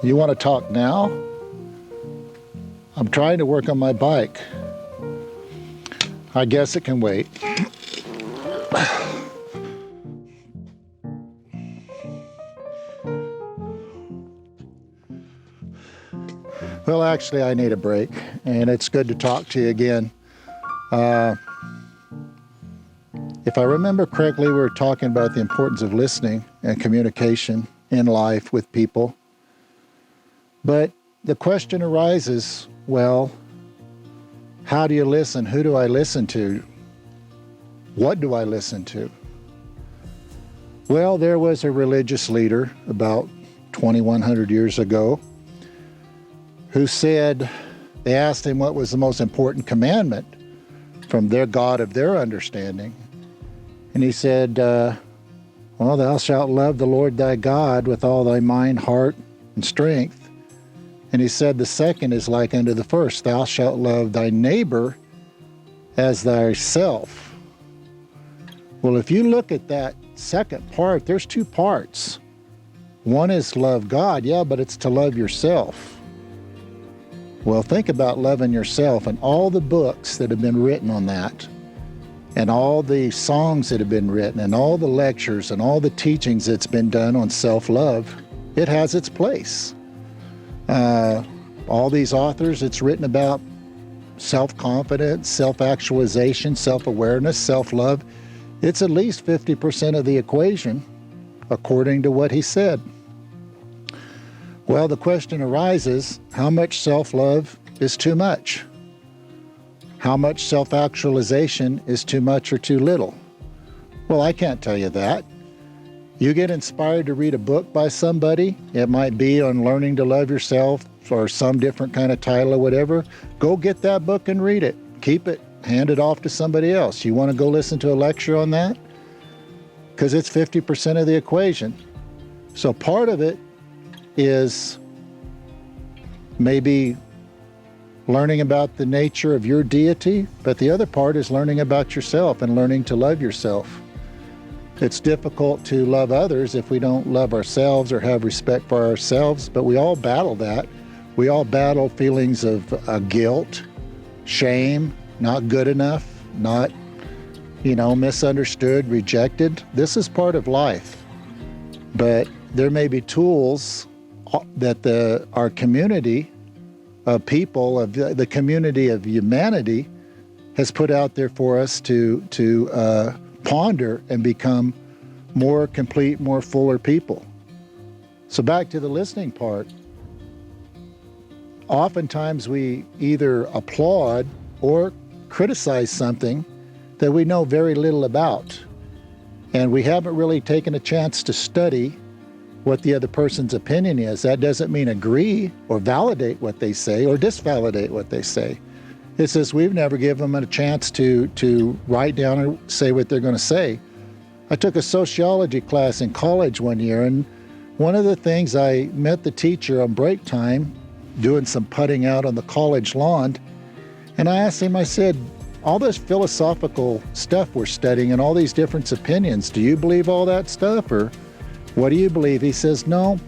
You want to talk now? I'm trying to work on my bike. I guess it can wait. Well, actually, I need a break, and it's good to talk to you again. If I remember correctly, we were talking about the importance of listening and communication in life with people. But the question arises, well, how do you listen? Who do I listen to? What do I listen to? Well, there was a religious leader about 2,100 years ago who said, they asked him what was the most important commandment from their God of their understanding. And he said, well, thou shalt love the Lord thy God with all thy mind, heart, and strength. And he said, the second is like unto the first, thou shalt love thy neighbor as thyself. Well, if you look at that second part, there's two parts. One is love God, yeah, but it's to love yourself. Well, think about loving yourself and all the books that have been written on that, and all the songs that have been written, and all the lectures and all the teachings that's been done on self-love. It has its place. All these authors, it's written about self-confidence, self-actualization, self-awareness, self-love. It's at least 50% of the equation, according to what he said. Well, the question arises, how much self-love is too much? How much self-actualization is too much or too little? Well, I can't tell you that. You get inspired to read a book by somebody, it might be on learning to love yourself or some different kind of title or whatever, go get that book and read it. Keep it, hand it off to somebody else. You want to go listen to a lecture on that? Because it's 50% of the equation. So part of it is maybe learning about the nature of your deity, but the other part is learning about yourself and learning to love yourself. It's difficult to love others if we don't love ourselves or have respect for ourselves, but we all battle that. We all battle feelings of guilt, shame, not good enough, not, misunderstood, rejected. This is part of life. But there may be tools that our community of people, of the community of humanity, has put out there for us to ponder and become more complete, more fuller people. So back to the listening part. Oftentimes we either applaud or criticize something that we know very little about, and we haven't really taken a chance to study what the other person's opinion is. That doesn't mean agree or validate what they say or disvalidate what they say. It's just we've never given them a chance to write down or say what they're going to say. I took a sociology class in college one year, and one of the things, I met the teacher on break time doing some putting out on the college lawn, and I asked him, I said, all this philosophical stuff we're studying and all these different opinions, do you believe all that stuff, or what do you believe? He says, no,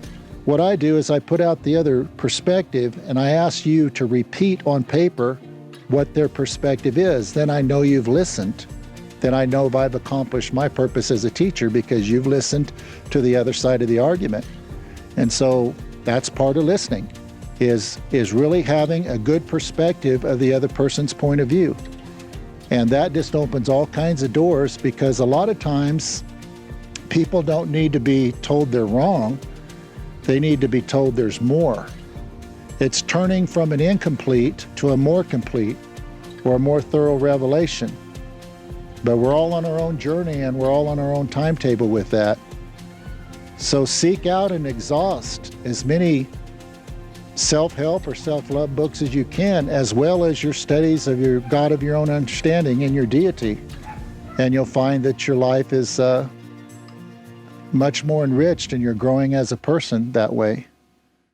what I do is I put out the other perspective and I ask you to repeat on paper what their perspective is. Then I know you've listened. Then I know I've accomplished my purpose as a teacher because you've listened to the other side of the argument. And so that's part of listening, is really having a good perspective of the other person's point of view. And that just opens all kinds of doors, because a lot of times people don't need to be told they're wrong. They need to be told there's more. It's turning from an incomplete to a more complete or a more thorough revelation. But we're all on our own journey and we're all on our own timetable with that. So seek out and exhaust as many self-help or self-love books as you can, as well as your studies of your God of your own understanding and your deity. And you'll find that your life is much more enriched and you're growing as a person that way.